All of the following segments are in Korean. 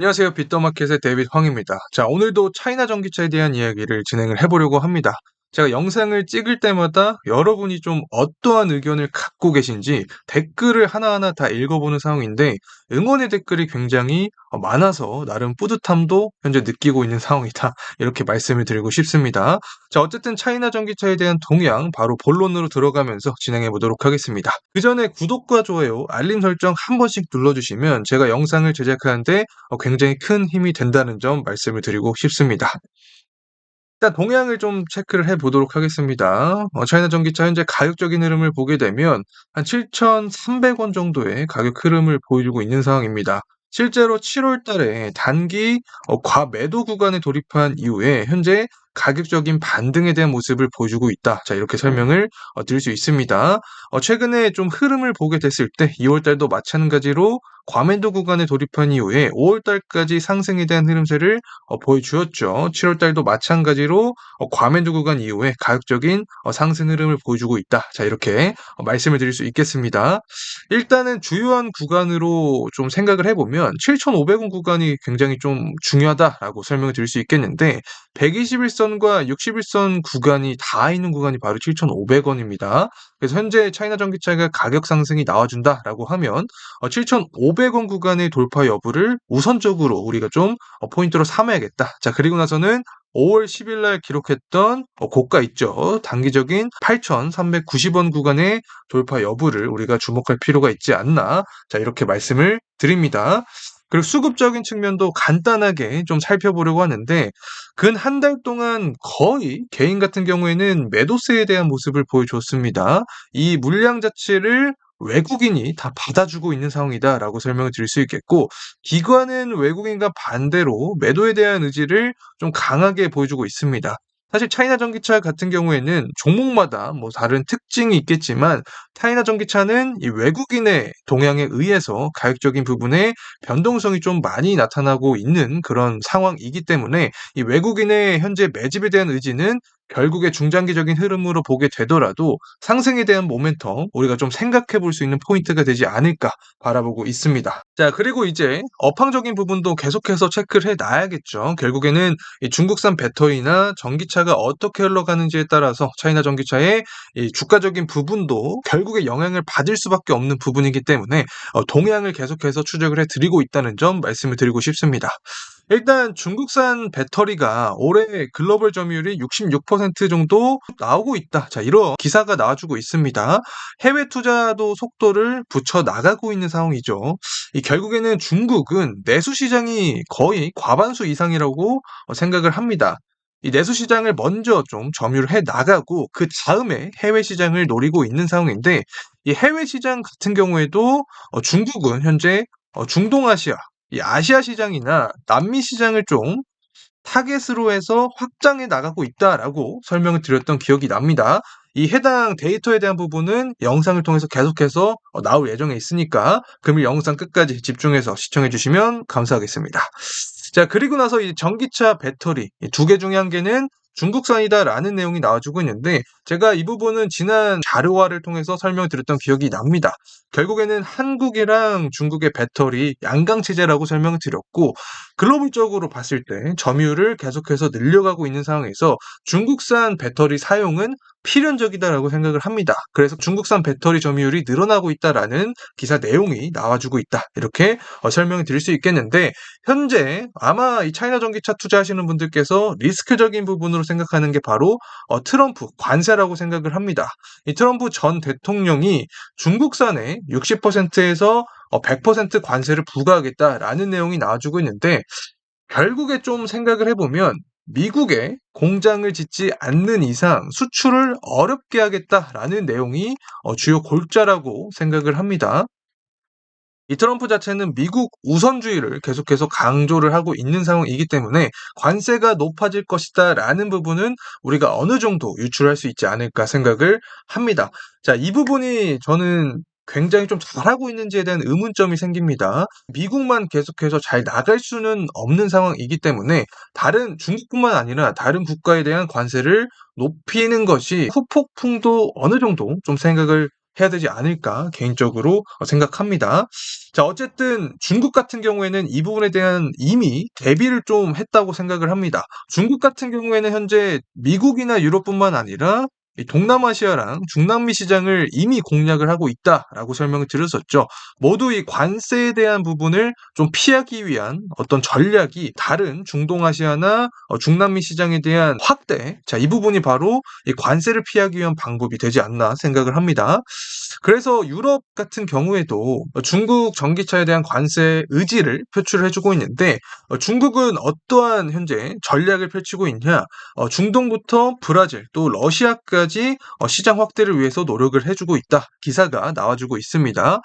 안녕하세요. 빗더마켓의 데이빗 황입니다. 자, 오늘도 차이나 전기차에 대한 이야기를 진행을 해보려고 합니다. 제가 영상을 찍을 때마다 여러분이 좀 어떠한 의견을 갖고 계신지 댓글을 하나하나 다 읽어보는 상황인데 응원의 댓글이 굉장히 많아서 나름 뿌듯함도 현재 느끼고 있는 상황이다. 이렇게 말씀을 드리고 싶습니다. 자, 어쨌든 차이나 전기차에 대한 동향 바로 본론으로 들어가면서 진행해 보도록 하겠습니다. 그 전에 구독과 좋아요, 알림 설정 한 번씩 눌러주시면 제가 영상을 제작하는데 굉장히 큰 힘이 된다는 점 말씀을 드리고 싶습니다. 일단 동향을 좀 체크를 해 보도록 하겠습니다. 차이나 전기차 현재 가격적인 흐름을 보게 되면 한 7,300원 정도의 가격 흐름을 보여주고 있는 상황입니다. 실제로 7월 달에 단기 과매도 구간에 돌입한 이후에 현재 가격적인 반등에 대한 모습을 보여주고 있다. 자, 이렇게 설명을 드릴 수 있습니다. 최근에 좀 흐름을 보게 됐을 때 2월 달도 마찬가지로 과매도 구간에 돌입한 이후에 5월 달까지 상승에 대한 흐름세를 보여주었죠. 7월 달도 마찬가지로 과매도 구간 이후에 가격적인 상승 흐름을 보여주고 있다. 자, 이렇게 말씀을 드릴 수 있겠습니다. 일단은 주요한 구간으로 좀 생각을 해보면 7,500원 구간이 굉장히 좀 중요하다라고 설명을 드릴 수 있겠는데 121선과 61선 구간이 닿아 있는 구간이 바로 7,500원입니다. 그래서 현재 차이나 전기차가 가격 상승이 나와준다라고 하면 7,500원 구간의 돌파 여부를 우선적으로 우리가 좀 포인트로 삼아야겠다. 자, 그리고 나서는 5월 10일 날 기록했던 고가 있죠. 단기적인 8,390원 구간의 돌파 여부를 우리가 주목할 필요가 있지 않나. 자, 이렇게 말씀을 드립니다. 그리고 수급적인 측면도 간단하게 좀 살펴보려고 하는데 근 한 달 동안 거의 개인 같은 경우에는 매도세에 대한 모습을 보여줬습니다. 이 물량 자체를 외국인이 다 받아주고 있는 상황이다라고 설명을 드릴 수 있겠고 기관은 외국인과 반대로 매도에 대한 의지를 좀 강하게 보여주고 있습니다. 사실 차이나 전기차 같은 경우에는 종목마다 뭐 다른 특징이 있겠지만 차이나 전기차는 이 외국인의 동향에 의해서 가격적인 부분에 변동성이 좀 많이 나타나고 있는 그런 상황이기 때문에 이 외국인의 현재 매집에 대한 의지는 결국에 중장기적인 흐름으로 보게 되더라도 상승에 대한 모멘텀 우리가 좀 생각해 볼 수 있는 포인트가 되지 않을까 바라보고 있습니다. 자, 그리고 이제 업황적인 부분도 계속해서 체크를 해 놔야겠죠. 결국에는 이 중국산 배터리나 전기차가 어떻게 흘러가는지에 따라서 차이나 전기차의 이 주가적인 부분도 결국에 영향을 받을 수밖에 없는 부분이기 때문에 동향을 계속해서 추적을 해 드리고 있다는 점 말씀을 드리고 싶습니다. 일단 중국산 배터리가 올해 글로벌 점유율이 66% 정도 나오고 있다. 자, 이런 기사가 나와주고 있습니다. 해외 투자도 속도를 붙여 나가고 있는 상황이죠. 이 결국에는 중국은 내수 시장이 거의 과반수 이상이라고 생각을 합니다. 이 내수 시장을 먼저 좀 점유를 해 나가고 그 다음에 해외 시장을 노리고 있는 상황인데 이 해외 시장 같은 경우에도 중국은 현재 중동아시아 이 아시아 시장이나 남미 시장을 좀 타겟으로 해서 확장해 나가고 있다라고 설명을 드렸던 기억이 납니다. 이 해당 데이터에 대한 부분은 영상을 통해서 계속해서 나올 예정에 있으니까 금일 영상 끝까지 집중해서 시청해 주시면 감사하겠습니다. 자, 그리고 나서 이 전기차 배터리 두 개 중에 한 개는 중국산이다라는 내용이 나와주고 있는데 제가 이 부분은 지난 자료화를 통해서 설명드렸던 기억이 납니다. 결국에는 한국이랑 중국의 배터리 양강 체제라고 설명을 드렸고 글로벌적으로 봤을 때 점유율을 계속해서 늘려가고 있는 상황에서 중국산 배터리 사용은 필연적이다라고 생각을 합니다. 그래서 중국산 배터리 점유율이 늘어나고 있다라는 기사 내용이 나와주고 있다. 이렇게 설명을 드릴 수 있겠는데 현재 아마 이 차이나 전기차 투자하시는 분들께서 리스크적인 부분으로 생각하는 게 바로 트럼프 관세라고 생각을 합니다. 이 트럼프 전 대통령이 중국산에 60%에서 100% 관세를 부과하겠다라는 내용이 나와주고 있는데 결국에 좀 생각을 해보면 미국에 공장을 짓지 않는 이상 수출을 어렵게 하겠다라는 내용이 주요 골자라고 생각을 합니다. 이 트럼프 자체는 미국 우선주의를 계속해서 강조를 하고 있는 상황이기 때문에 관세가 높아질 것이다라는 부분은 우리가 어느 정도 유출할 수 있지 않을까 생각을 합니다. 자, 이 부분이 저는 굉장히 좀 잘하고 있는지에 대한 의문점이 생깁니다. 미국만 계속해서 잘 나갈 수는 없는 상황이기 때문에 다른 중국뿐만 아니라 다른 국가에 대한 관세를 높이는 것이 후폭풍도 어느 정도 좀 생각을 해야 되지 않을까 개인적으로 생각합니다. 자, 어쨌든 중국 같은 경우에는 이 부분에 대한 이미 대비를 좀 했다고 생각을 합니다. 중국 같은 경우에는 현재 미국이나 유럽뿐만 아니라 이 동남아시아랑 중남미 시장을 이미 공략을 하고 있다라고 설명을 드렸었죠. 모두 이 관세에 대한 부분을 좀 피하기 위한 어떤 전략이 다른 중동아시아나 중남미 시장에 대한 확대, 자, 이 부분이 바로 이 관세를 피하기 위한 방법이 되지 않나 생각을 합니다. 그래서 유럽 같은 경우에도 중국 전기차에 대한 관세 의지를 표출을 해주고 있는데, 중국은 어떠한 현재 전략을 펼치고 있냐? 중동부터 브라질 또 러시아까지 시장 확대를 위해서 노력을 해주고 있다. 기사가 나와주고 있습니다.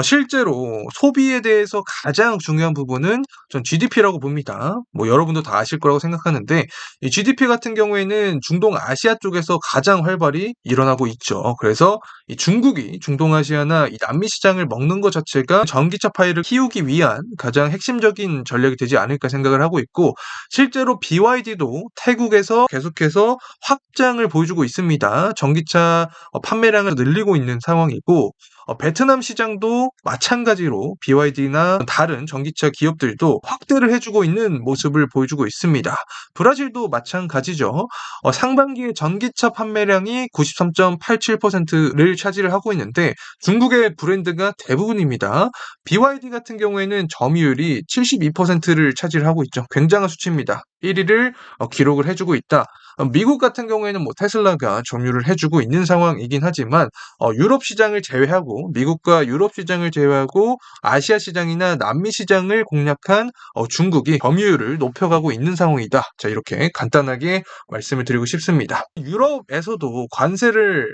실제로 소비에 대해서 가장 중요한 부분은 전 GDP라고 봅니다. 뭐 여러분도 다 아실 거라고 생각하는데, 이 GDP 같은 경우에는 중동 아시아 쪽에서 가장 활발히 일어나고 있죠. 그래서 이 중국이 중동아시아나 이 남미 시장을 먹는 것 자체가 전기차 파이를 키우기 위한 가장 핵심적인 전략이 되지 않을까 생각을 하고 있고, 실제로 BYD도 태국에서 계속해서 확장을 보여주고 있습니다. 전기차 판매량을 늘리고 있는 상황이고, 베트남 시장도 마찬가지로 BYD나 다른 전기차 기업들도 확대를 해주고 있는 모습을 보여주고 있습니다. 브라질도 마찬가지죠. 상반기에 전기차 판매량이 93.87%를 차지를 하고 있는데 중국의 브랜드가 대부분입니다. BYD 같은 경우에는 점유율이 72%를 차지를 하고 있죠. 굉장한 수치입니다. 1위를 기록을 해주고 있다. 미국 같은 경우에는 뭐 테슬라가 점유를 해주고 있는 상황이긴 하지만 유럽 시장을 제외하고 미국과 유럽 시장을 제외하고 아시아 시장이나 남미 시장을 공략한 중국이 점유율을 높여가고 있는 상황이다. 자, 이렇게 간단하게 말씀을 드리고 싶습니다. 유럽에서도 관세를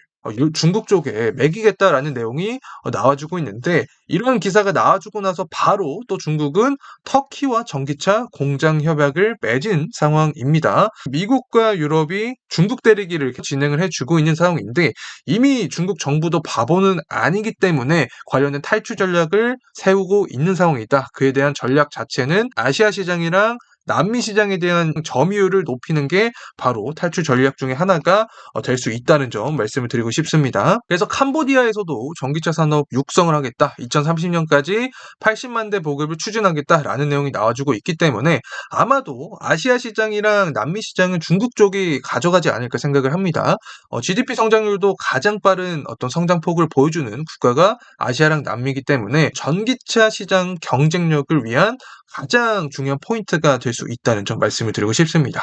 중국 쪽에 매기겠다라는 내용이 나와주고 있는데, 이런 기사가 나와주고 나서 바로 또 중국은 터키와 전기차 공장 협약을 맺은 상황입니다. 미국과 유럽이 중국 때리기를 진행을 해주고 있는 상황인데, 이미 중국 정부도 바보는 아니기 때문에 관련된 탈출 전략을 세우고 있는 상황이다. 그에 대한 전략 자체는 아시아 시장이랑 남미 시장에 대한 점유율을 높이는 게 바로 탈출 전략 중에 하나가 될 수 있다는 점 말씀을 드리고 싶습니다. 그래서 캄보디아에서도 전기차 산업 육성을 하겠다. 2030년까지 80만 대 보급을 추진하겠다라는 내용이 나와주고 있기 때문에 아마도 아시아 시장이랑 남미 시장은 중국 쪽이 가져가지 않을까 생각을 합니다. GDP 성장률도 가장 빠른 어떤 성장폭을 보여주는 국가가 아시아랑 남미이기 때문에 전기차 시장 경쟁력을 위한 가장 중요한 포인트가 될 수 있다는 점 말씀을 드리고 싶습니다.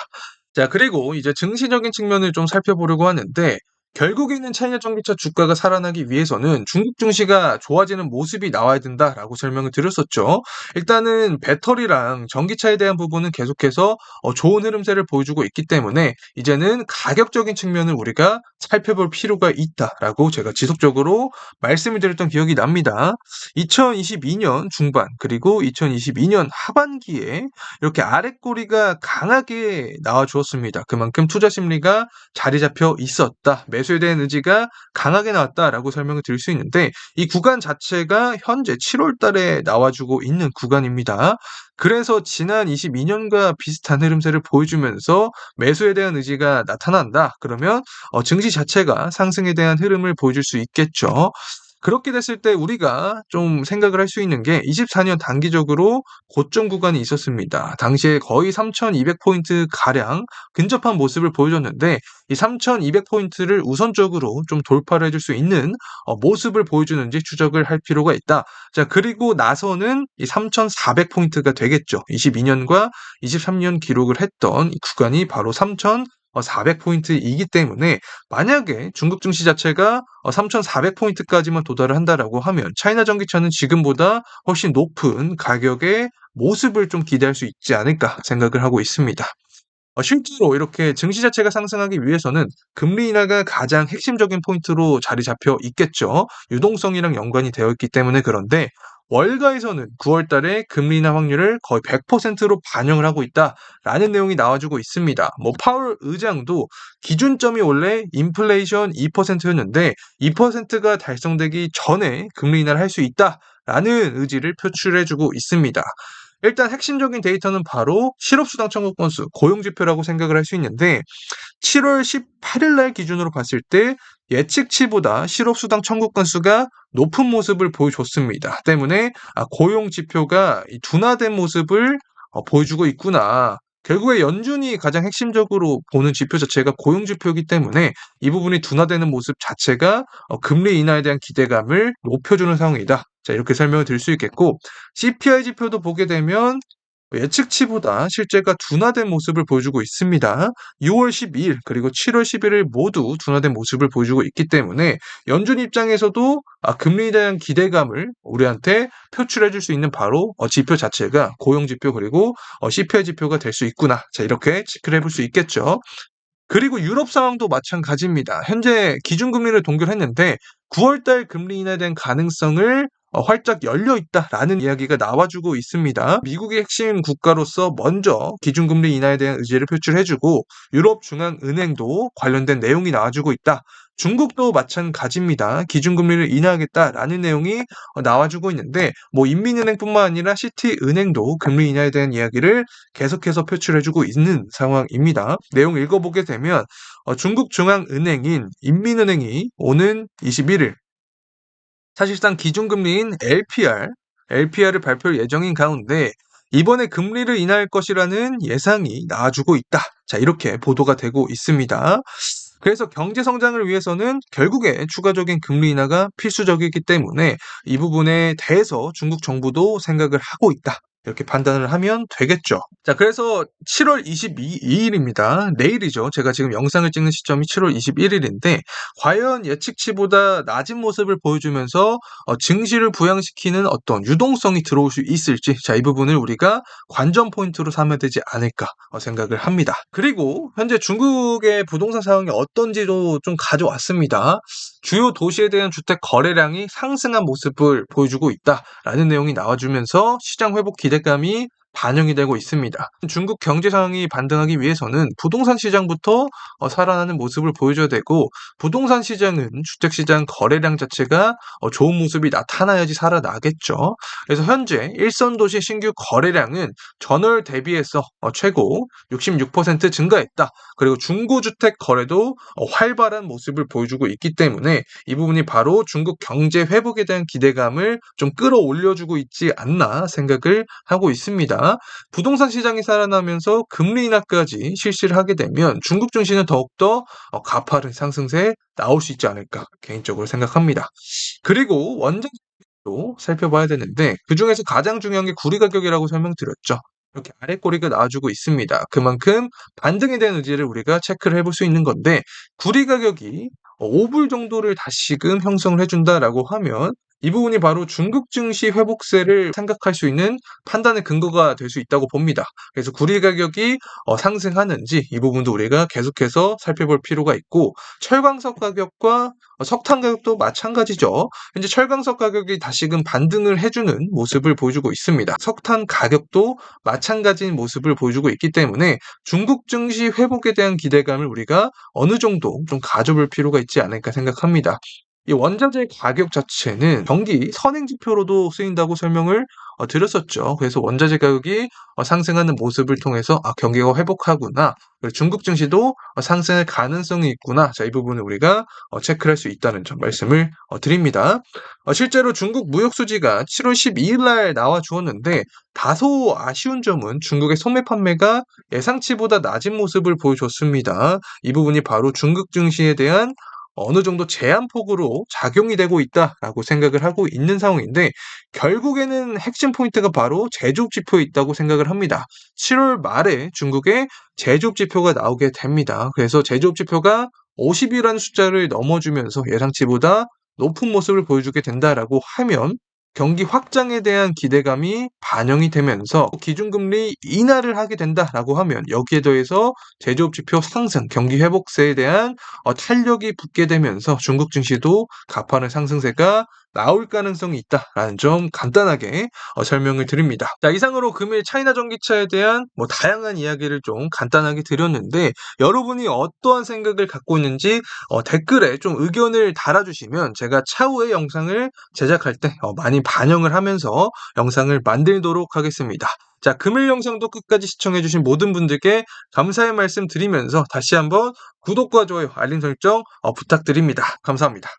자, 그리고 이제 증시적인 측면을 좀 살펴보려고 하는데, 결국에는 차이나 전기차 주가가 살아나기 위해서는 중국 증시가 좋아지는 모습이 나와야 된다라고 설명을 드렸었죠. 일단은 배터리랑 전기차에 대한 부분은 계속해서 좋은 흐름세를 보여주고 있기 때문에 이제는 가격적인 측면을 우리가 살펴볼 필요가 있다라고 제가 지속적으로 말씀을 드렸던 기억이 납니다. 2022년 중반 그리고 2022년 하반기에 이렇게 아랫꼬리가 강하게 나와 주었습니다. 그만큼 투자 심리가 자리 잡혀 있었다. 매수에 대한 의지가 강하게 나왔다라고 설명을 드릴 수 있는데, 이 구간 자체가 현재 7월 달에 나와주고 있는 구간입니다. 그래서 지난 22년과 비슷한 흐름세를 보여주면서 매수에 대한 의지가 나타난다. 그러면 증시 자체가 상승에 대한 흐름을 보여줄 수 있겠죠. 그렇게 됐을 때 우리가 좀 생각을 할 수 있는 게 24년 단기적으로 고점 구간이 있었습니다. 당시에 거의 3,200포인트 가량 근접한 모습을 보여줬는데, 이 3,200포인트를 우선적으로 좀 돌파를 해줄 수 있는 모습을 보여주는지 추적을 할 필요가 있다. 자, 그리고 나서는 이 3,400포인트가 되겠죠. 22년과 23년 기록을 했던 이 구간이 바로 3,400포인트이기 때문에 만약에 중국 증시 자체가 3,400포인트까지만 도달을 한다라고 하면 차이나 전기차는 지금보다 훨씬 높은 가격의 모습을 좀 기대할 수 있지 않을까 생각을 하고 있습니다. 실제로 이렇게 증시 자체가 상승하기 위해서는 금리 인하가 가장 핵심적인 포인트로 자리 잡혀 있겠죠. 유동성이랑 연관이 되어 있기 때문에. 그런데 월가에서는 9월 달에 금리 인하 확률을 거의 100%로 반영을 하고 있다라는 내용이 나와주고 있습니다. 뭐 파월 의장도 기준점이 원래 인플레이션 2%였는데 2%가 달성되기 전에 금리 인하를 할 수 있다라는 의지를 표출해주고 있습니다. 일단 핵심적인 데이터는 바로 실업수당 청구 건수, 고용지표라고 생각을 할 수 있는데, 7월 18일 날 기준으로 봤을 때 예측치보다 실업수당 청구 건수가 높은 모습을 보여줬습니다. 때문에 고용 지표가 이 둔화된 모습을 보여주고 있구나. 결국에 연준이 가장 핵심적으로 보는 지표 자체가 고용 지표이기 때문에 이 부분이 둔화되는 모습 자체가 금리 인하에 대한 기대감을 높여주는 상황이다. 자, 이렇게 설명을 드릴 수 있겠고, CPI 지표도 보게 되면 예측치보다 실제가 둔화된 모습을 보여주고 있습니다. 6월 12일 그리고 7월 11일 모두 둔화된 모습을 보여주고 있기 때문에 연준 입장에서도 금리에 대한 기대감을 우리한테 표출해 줄 수 있는 바로 지표 자체가 고용지표 그리고 CPI 지표가 될 수 있구나. 자, 이렇게 체크를 해볼 수 있겠죠. 그리고 유럽 상황도 마찬가지입니다. 현재 기준금리를 동결했는데 9월 달 금리 인하에 대한 가능성을 활짝 열려 있다라는 이야기가 나와주고 있습니다. 미국의 핵심 국가로서 먼저 기준금리 인하에 대한 의지를 표출해주고 유럽중앙은행도 관련된 내용이 나와주고 있다. 중국도 마찬가지입니다. 기준금리를 인하하겠다라는 내용이 나와주고 있는데 인민은행뿐만 아니라 시티은행도 금리 인하에 대한 이야기를 계속해서 표출해주고 있는 상황입니다. 내용 읽어보게 되면 중국 중앙은행인 인민은행이 오는 21일 사실상 기준금리인 LPR을 발표할 예정인 가운데 이번에 금리를 인하할 것이라는 예상이 나와주고 있다. 자, 이렇게 보도가 되고 있습니다. 그래서 경제 성장을 위해서는 결국에 추가적인 금리 인하가 필수적이기 때문에 이 부분에 대해서 중국 정부도 생각을 하고 있다. 이렇게 판단을 하면 되겠죠. 자, 그래서 7월 22일입니다. 내일이죠. 제가 지금 영상을 찍는 시점이 7월 21일인데 과연 예측치보다 낮은 모습을 보여주면서 증시를 부양시키는 어떤 유동성이 들어올 수 있을지, 자, 이 부분을 우리가 관전 포인트로 삼아야 되지 않을까 생각을 합니다. 그리고 현재 중국의 부동산 상황이 어떤지도 좀 가져왔습니다. 주요 도시에 대한 주택 거래량이 상승한 모습을 보여주고 있다라는 내용이 나와주면서 시장 회복 기대감이 반영이 되고 있습니다. 중국 경제 상황이 반등하기 위해서는 부동산 시장부터 살아나는 모습을 보여줘야 되고, 부동산 시장은 주택 시장 거래량 자체가 좋은 모습이 나타나야지 살아나겠죠. 그래서 현재 일선 도시 신규 거래량은 전월 대비해서 최고 66% 증가했다. 그리고 중고주택 거래도 활발한 모습을 보여주고 있기 때문에 이 부분이 바로 중국 경제 회복에 대한 기대감을 좀 끌어올려주고 있지 않나 생각을 하고 있습니다. 부동산 시장이 살아나면서 금리 인하까지 실시를 하게 되면 중국 증시는 더욱더 가파른 상승세에 나올 수 있지 않을까 개인적으로 생각합니다. 그리고 원자재도 살펴봐야 되는데 그중에서 가장 중요한 게 구리 가격이라고 설명드렸죠. 이렇게 아래 꼬리가 나와주고 있습니다. 그만큼 반등에 대한 의지를 우리가 체크를 해볼 수 있는 건데, 구리 가격이 5불 정도를 다시금 형성을 해준다라고 하면 이 부분이 바로 중국 증시 회복세를 생각할 수 있는 판단의 근거가 될 수 있다고 봅니다. 그래서 구리 가격이 상승하는지 이 부분도 우리가 계속해서 살펴볼 필요가 있고, 철광석 가격과 석탄 가격도 마찬가지죠. 현재 철광석 가격이 다시금 반등을 해주는 모습을 보여주고 있습니다. 석탄 가격도 마찬가지인 모습을 보여주고 있기 때문에 중국 증시 회복에 대한 기대감을 우리가 어느 정도 좀 가져볼 필요가 있지 않을까 생각합니다. 이 원자재 가격 자체는 경기 선행 지표로도 쓰인다고 설명을 드렸었죠. 그래서 원자재 가격이 상승하는 모습을 통해서 경기가 회복하구나. 그리고 중국 증시도 상승할 가능성이 있구나. 자, 이 부분을 우리가 체크를 할 수 있다는 점 말씀을 드립니다. 실제로 중국 무역 수지가 7월 12일 날 나와 주었는데 다소 아쉬운 점은 중국의 소매 판매가 예상치보다 낮은 모습을 보여줬습니다. 이 부분이 바로 중국 증시에 대한 어느 정도 제한폭으로 작용이 되고 있다라고 생각을 하고 있는 상황인데, 결국에는 핵심 포인트가 바로 제조업 지표에 있다고 생각을 합니다. 7월 말에 중국의 제조업 지표가 나오게 됩니다. 그래서 제조업 지표가 50이라는 숫자를 넘어주면서 예상치보다 높은 모습을 보여주게 된다라고 하면 경기 확장에 대한 기대감이 반영이 되면서 기준금리 인하를 하게 된다라고 하면 여기에 더해서 제조업 지표 상승, 경기 회복세에 대한 탄력이 붙게 되면서 중국 증시도 가파른 상승세가 나올 가능성이 있다라는 점 간단하게 설명을 드립니다. 자, 이상으로 금일 차이나 전기차에 대한 다양한 이야기를 좀 간단하게 드렸는데, 여러분이 어떠한 생각을 갖고 있는지 댓글에 좀 의견을 달아주시면 제가 차후에 영상을 제작할 때 많이 반영을 하면서 영상을 만들도록 하겠습니다. 자, 금일 영상도 끝까지 시청해주신 모든 분들께 감사의 말씀 드리면서 다시 한번 구독과 좋아요, 알림 설정 부탁드립니다. 감사합니다.